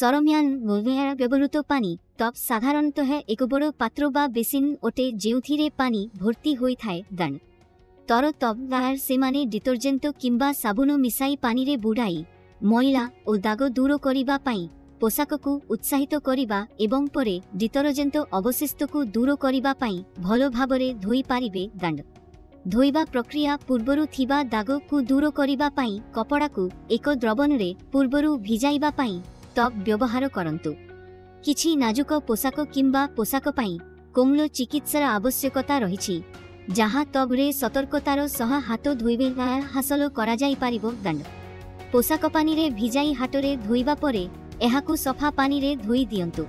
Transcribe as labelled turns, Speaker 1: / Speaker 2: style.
Speaker 1: सरमियान व्यवहृत पानी टप साधारणतः एक बड़ पात्र बा बेसिन अटे जेउथिरे पानी भर्ती होई थाए दान तर टप बाहर से माने डिटर्जेंट किंबा साबुन मिसाई पानी रे बुड़ाई मैला और दाग दूर करिबा पाई पोशाक को उत्साहित करिबा एवं परे डिटर्जेंट अवशिष्ट को दूर करिबा पाई भलो भाबरे धोई पारिबे दांड धोइबा प्रक्रिया पूर्वरु थिबा दाग को दूर करिबा पाई कपड़ा को एक द्रवण रे पूर्वरु भिजाइबा पाई टप व्यवहार करंतु। किछि नाजुक पोशाक किंबा पोशाक पाई कोमल चिकित्सार आवश्यकता रहिछि जहाँ टब रे सतर्कतार सह हाथ धोइबे हासिल करा जाई पारिबो दांड पोशाक पानी रे भिजाई हाथ रे धोइबा परे एहाकु सफा पानी रे धोई दियंतु।